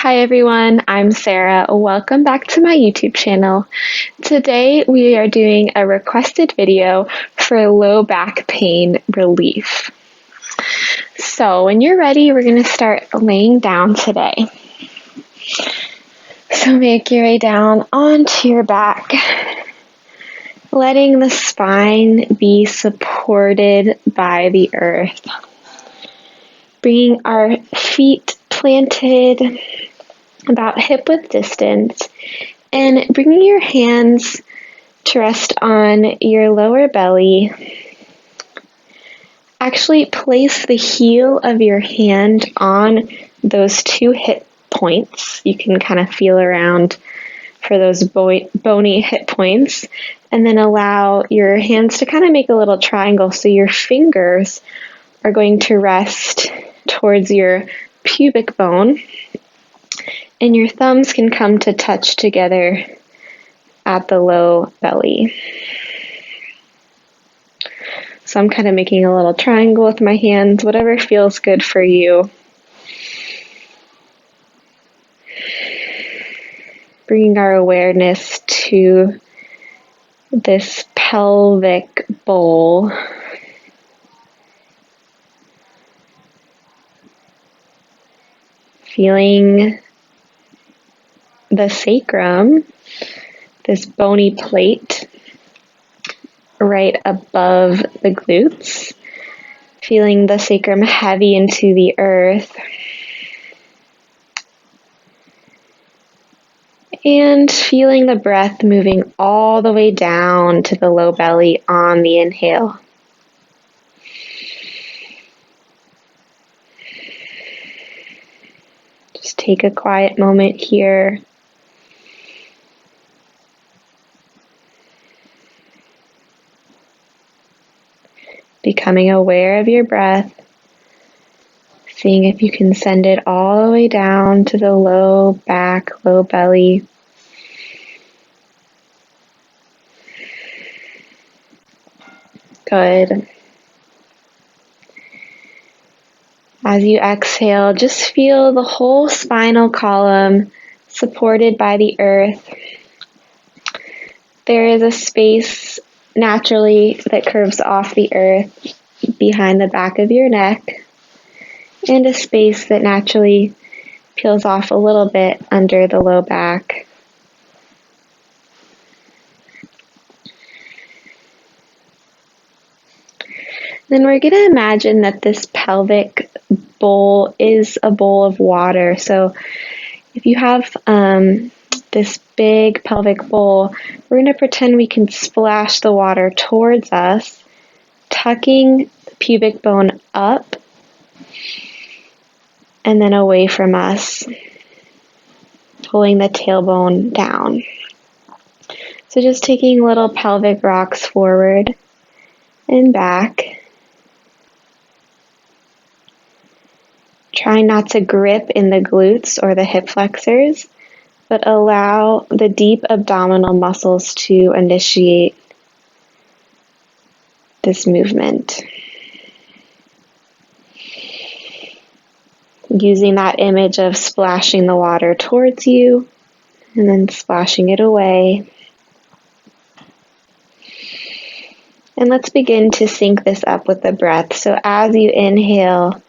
Hi everyone, I'm Sarah. Welcome back to my YouTube channel. Today we are doing a requested video for low back pain relief. So when you're ready, we're going to start laying down today. So make your way down onto your back, letting the spine be supported by the earth. Bringing our feet planted about hip-width distance, and bringing your hands to rest on your lower belly. Actually place the heel of your hand on those two hip points. You can kind of feel around for those bony hip points, and then allow your hands to kind of make a little triangle so your fingers are going to rest towards your pubic bone, and your thumbs can come to touch together at the low belly. So I'm kind of making a little triangle with my hands, whatever feels good for you. Bringing our awareness to this pelvic bowl. Feeling the sacrum, this bony plate right above the glutes, feeling the sacrum heavy into the earth, and feeling the breath moving all the way down to the low belly on the inhale. Just take a quiet moment here. Becoming aware of your breath, seeing if you can send it all the way down to the low back, low belly. Good. As you exhale, just feel the whole spinal column supported by the earth. There is a space naturally that curves off the earth behind the back of your neck, and a space that naturally peels off a little bit under the low back. Then we're going to imagine that this pelvic bowl is a bowl of water. So if you have this big pelvic bowl, we're going to pretend we can splash the water towards us, tucking the pubic bone up and then away from us, pulling the tailbone down. So just taking little pelvic rocks forward and back. Try not to grip in the glutes or the hip flexors, but allow the deep abdominal muscles to initiate this movement. Using that image of splashing the water towards you and then splashing it away. And let's begin to sync this up with the breath. So as you inhale,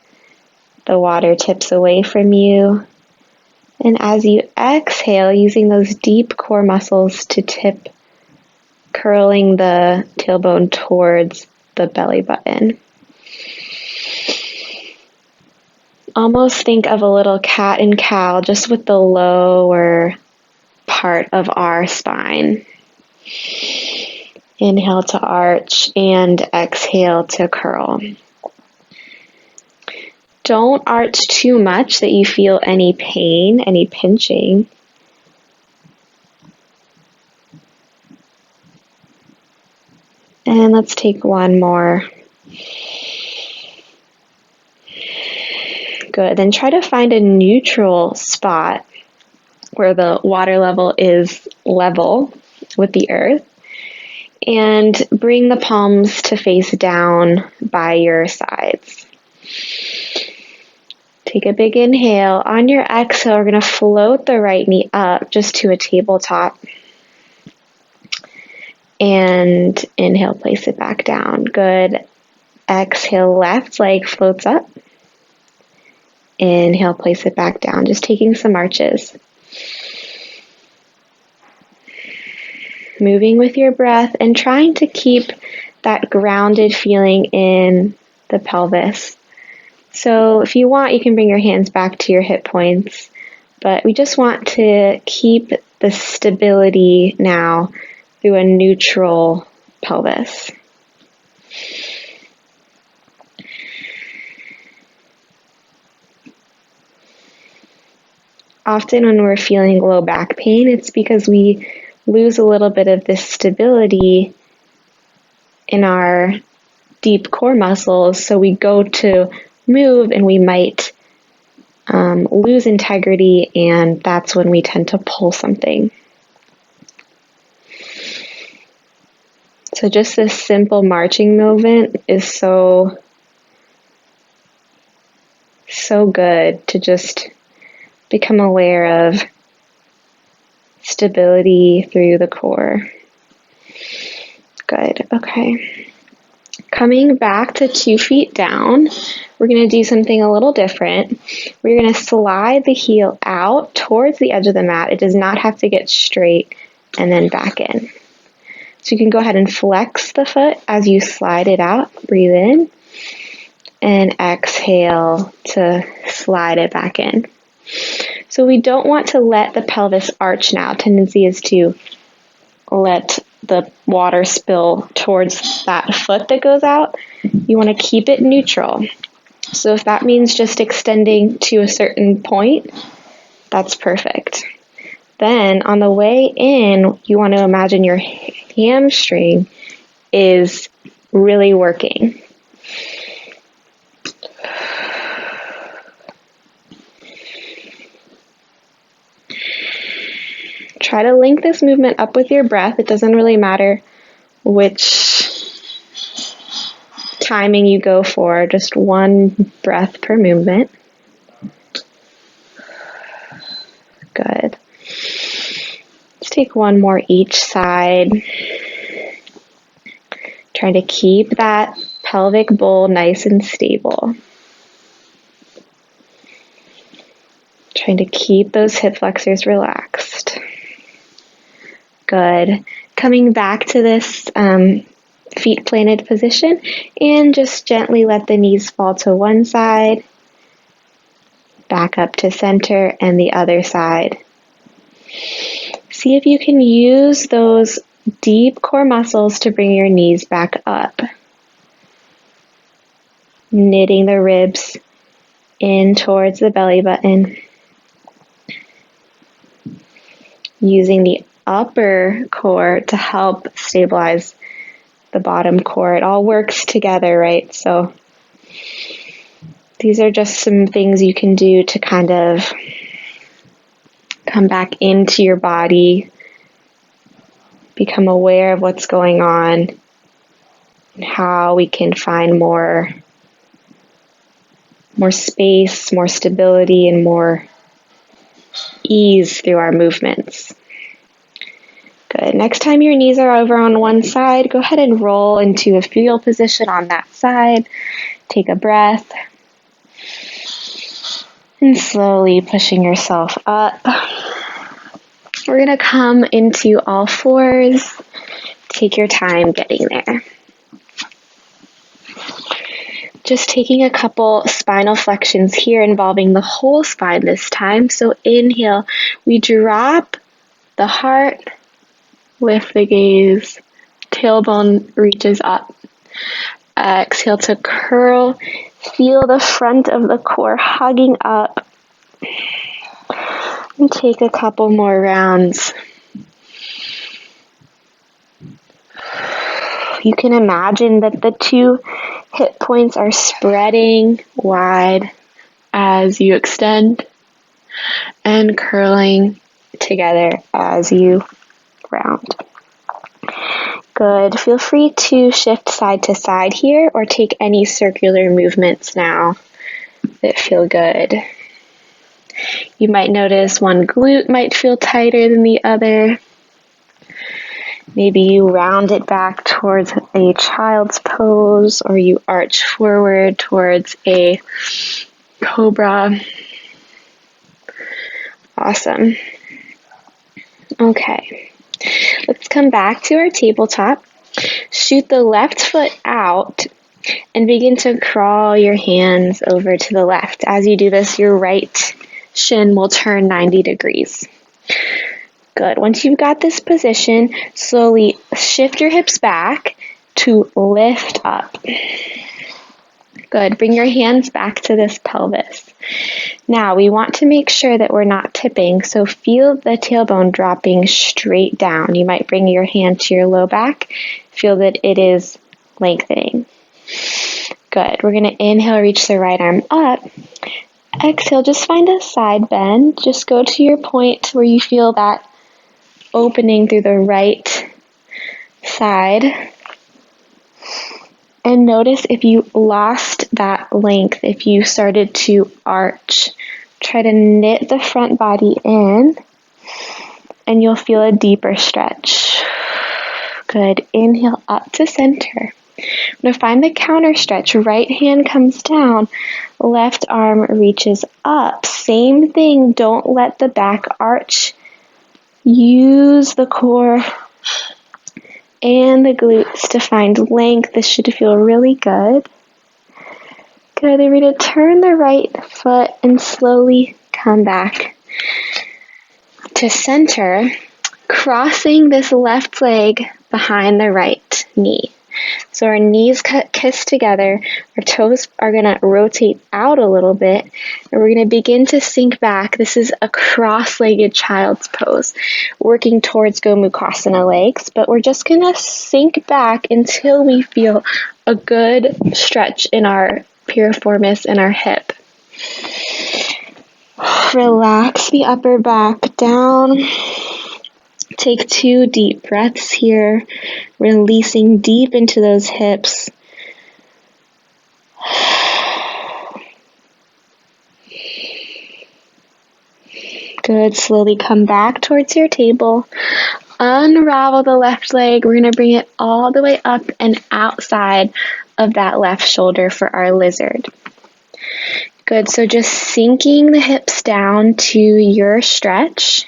the water tips away from you. And as you exhale, using those deep core muscles to tip, curling the tailbone towards the belly button. Almost think of a little cat and cow just with the lower part of our spine. Inhale to arch and exhale to curl. Don't arch too much that you feel any pain, any pinching. And let's take one more. Good. Then try to find a neutral spot where the water level is level with the earth. And bring the palms to face down by your sides. Take a big inhale. On your exhale, we're going to float the right knee up just to a tabletop. And inhale, place it back down. Good. Exhale, left leg floats up. Inhale, place it back down. Just taking some arches. Moving with your breath and trying to keep that grounded feeling in the pelvis. So if you want, you can bring your hands back to your hip points, but we just want to keep the stability now through a neutral pelvis. Often when we're feeling low back pain, it's because we lose a little bit of this stability in our deep core muscles, so we go to move and we might lose integrity, and that's when we tend to pull something. So just this simple marching movement is so good to just become aware of stability through the core. Good. Okay. Coming back to 2 feet down, we're going to do something a little different. We're going to slide the heel out towards the edge of the mat. It does not have to get straight, and then back in. So you can go ahead and flex the foot as you slide it out. Breathe in and exhale to slide it back in. So we don't want to let the pelvis arch now. Tendency is to let the water spill towards that foot that goes out. You want to keep it neutral. So if that means just extending to a certain point, that's perfect. Then on the way in, you want to imagine your hamstring is really working. Try to link this movement up with your breath. It doesn't really matter which timing you go for, just one breath per movement. Good. Let's take one more each side. Trying to keep that pelvic bowl nice and stable. Trying to keep those hip flexors relaxed. Good. Coming back to this feet planted position, and just gently let the knees fall to one side, back up to center, and the other side. See if you can use those deep core muscles to bring your knees back up. Knitting the ribs in towards the belly button. Using the upper core to help stabilize the bottom core. It all works together, right? So these are just some things you can do to kind of come back into your body, become aware of what's going on, and how we can find more space, more stability, and more ease through our movements. Good. Next time your knees are over on one side, go ahead and roll into a fetal position on that side. Take a breath. And slowly pushing yourself up. We're going to come into all fours. Take your time getting there. Just taking a couple spinal flexions here, involving the whole spine this time. So inhale, we drop the heart, lift the gaze, tailbone reaches up. Exhale to curl. Feel the front of the core hugging up. And take a couple more rounds. You can imagine that the 2 hip points are spreading wide as you extend and curling together as you round. Good. Feel free to shift side to side here or take any circular movements now that feel good. You might notice one glute might feel tighter than the other. Maybe you round it back towards a child's pose, or you arch forward towards a cobra. Awesome. Okay, let's come back to our tabletop. Shoot the left foot out and begin to crawl your hands over to the left. As you do this, your right shin will turn 90 degrees. Good. Once you've got this position, slowly shift your hips back to lift up. Good. Bring your hands back to this pelvis. Now, we want to make sure that we're not tipping, so feel the tailbone dropping straight down. You might bring your hand to your low back. Feel that it is lengthening. Good. We're going to inhale, reach the right arm up. Exhale, just find a side bend. Just go to your point where you feel that opening through the right side. And notice if you lost that length, if you started to arch. Try to knit the front body in, and you'll feel a deeper stretch. Good. Inhale up to center. I'm going to find the counter stretch. Right hand comes down, left arm reaches up. Same thing, don't let the back arch. Use the core and the glutes to find length. This should feel really good. Good, we're going to turn the right foot and slowly come back to center, crossing this left leg behind the right knee. So our knees kiss together, our toes are going to rotate out a little bit, and we're going to begin to sink back. This is a cross-legged child's pose, working towards Gomukhasana legs, but we're just going to sink back until we feel a good stretch in our piriformis and our hip. Relax the upper back down. Take 2 deep breaths here, releasing deep into those hips. Good. Slowly come back towards your table. Unravel the left leg. We're going to bring it all the way up and outside of that left shoulder for our lizard. Good. So just sinking the hips down to your stretch.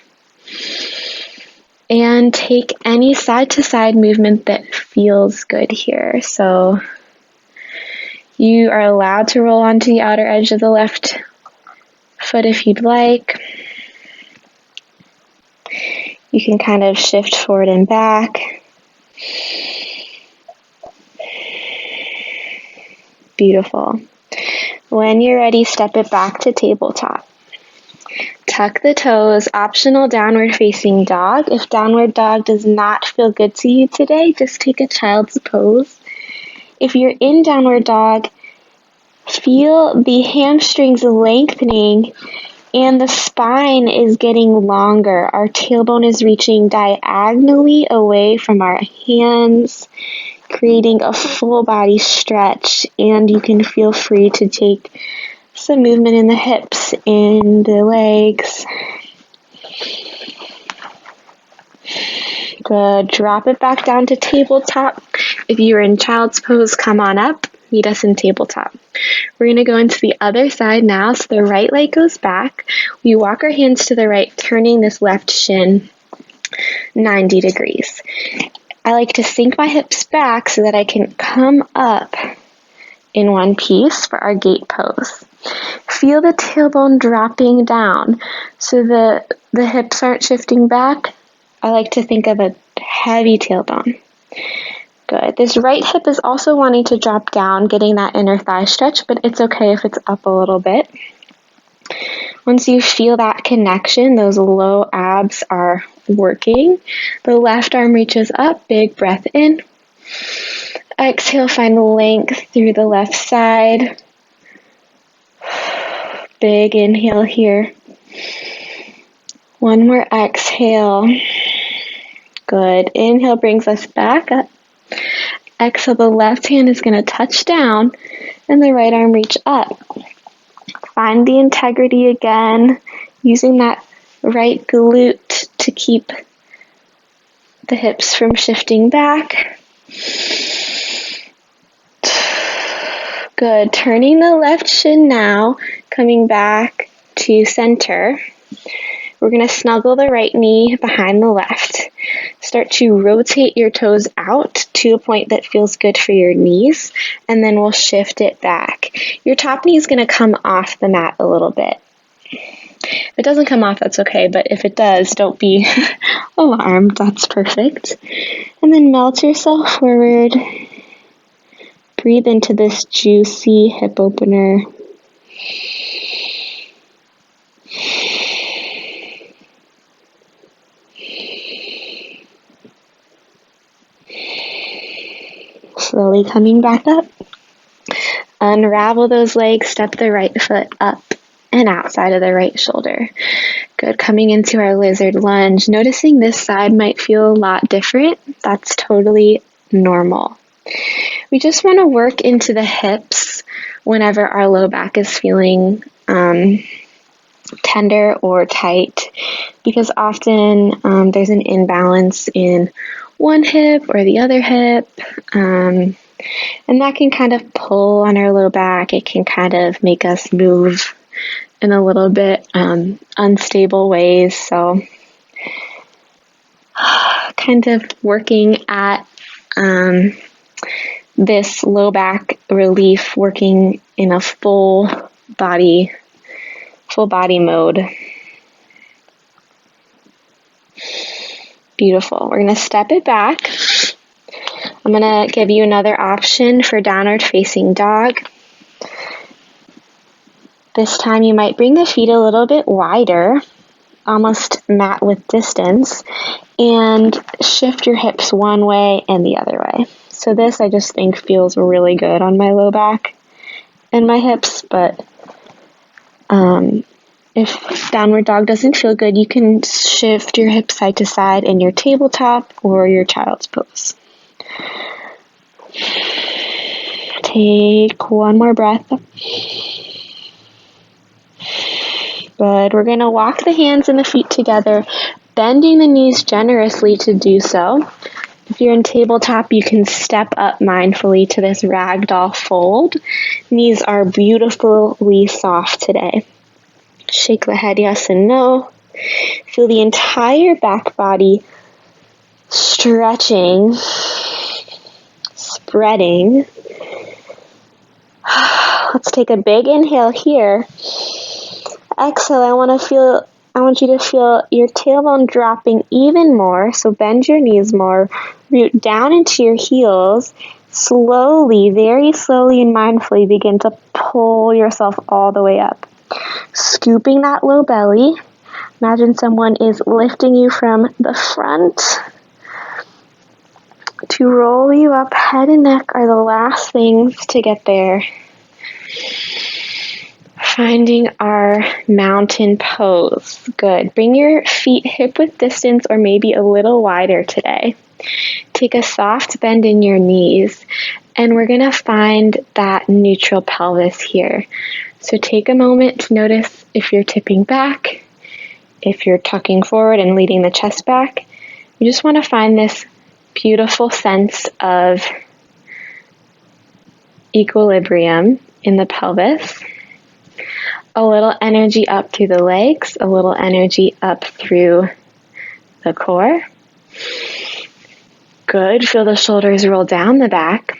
And take any side-to-side movement that feels good here. So you are allowed to roll onto the outer edge of the left foot if you'd like. You can kind of shift forward and back. Beautiful. When you're ready, step it back to tabletop. Tuck the toes, optional downward facing dog. If downward dog does not feel good to you today, just take a child's pose. If you're in downward dog, feel the hamstrings lengthening and the spine is getting longer. Our tailbone is reaching diagonally away from our hands, creating a full body stretch, and you can feel free to take some movement in the hips, in the legs. Good. Drop it back down to tabletop. If you're in child's pose, come on up. Meet us in tabletop. We're going to go into the other side now. So the right leg goes back. We walk our hands to the right, turning this left shin 90 degrees. I like to sink my hips back so that I can come up in one piece for our gate pose. Feel the tailbone dropping down so the hips aren't shifting back. I like to think of a heavy tailbone. Good. This right hip is also wanting to drop down, getting that inner thigh stretch, but it's okay if it's up a little bit. Once you feel that connection, those low abs are working. The left arm reaches up, big breath in. Exhale, find length through the left side. Big inhale here. One more exhale. Good. Inhale brings us back up. Exhale, the left hand is going to touch down and the right arm reach up. Find the integrity again, using that right glute to keep the hips from shifting back. Good. Turning the left shin now, coming back to center. We're going to snuggle the right knee behind the left. Start to rotate your toes out to a point that feels good for your knees, and then we'll shift it back. Your top knee is going to come off the mat a little bit. If it doesn't come off, that's okay, but if it does, don't be alarmed. That's perfect. And then melt yourself forward. Breathe into this juicy hip opener. Slowly coming back up. Unravel those legs, step the right foot up and outside of the right shoulder. Good. Coming into our lizard lunge. Noticing this side might feel a lot different. That's totally normal. We just want to work into the hips whenever our low back is feeling tender or tight, because often there's an imbalance in one hip or the other hip, and that can kind of pull on our low back. It can kind of make us move in a little bit unstable ways. So kind of working at this low back relief, working in a full body mode. Beautiful. We're going to step it back. I'm going to give you another option for downward facing dog. This time you might bring the feet a little bit wider, almost mat width distance, and shift your hips one way and the other way. So this I just think feels really good on my low back and my hips, but if downward dog doesn't feel good, you can shift your hips side to side in your tabletop or your child's pose. Take one more breath. Good. We're going to walk the hands and the feet together, bending the knees generously to do so. If you're in tabletop, you can step up mindfully to this ragdoll fold. Knees are beautifully soft today. Shake the head yes and no. Feel the entire back body stretching, spreading. Let's take a big inhale here. Exhale, I want you to feel your tailbone dropping even more. So bend your knees more. Root down into your heels. Slowly, very slowly and mindfully begin to pull yourself all the way up. Scooping that low belly. Imagine someone is lifting you from the front to roll you up. Head and neck are the last things to get there. Finding our mountain pose. Good. Bring your feet hip width distance or maybe a little wider today. Take a soft bend in your knees, and we're going to find that neutral pelvis here. So take a moment to notice if you're tipping back, if you're tucking forward and leading the chest back. You just want to find this beautiful sense of equilibrium in the pelvis. A little energy up through the legs, a little energy up through the core. Good. Feel the shoulders roll down the back.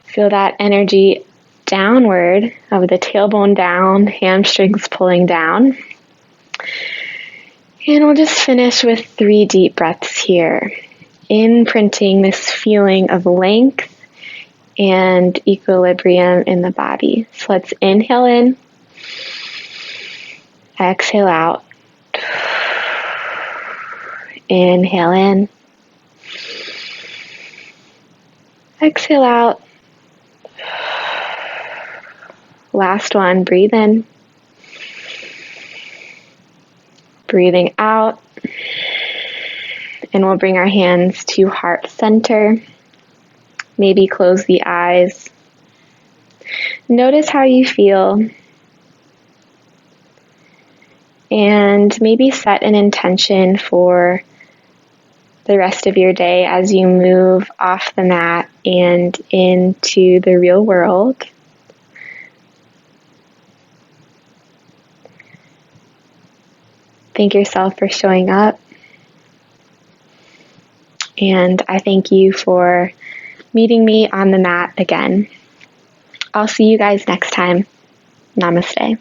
Feel that energy downward of the tailbone down, hamstrings pulling down. And we'll just finish with 3 deep breaths here, imprinting this feeling of length and equilibrium in the body. So let's inhale in, exhale out, inhale in, exhale out. Last one, breathe in, breathing out, and we'll bring our hands to heart center. Maybe close the eyes. Notice how you feel. and maybe set an intention for the rest of your day as you move off the mat and into the real world. Thank yourself for showing up. And I thank you for meeting me on the mat again. I'll see you guys next time. Namaste.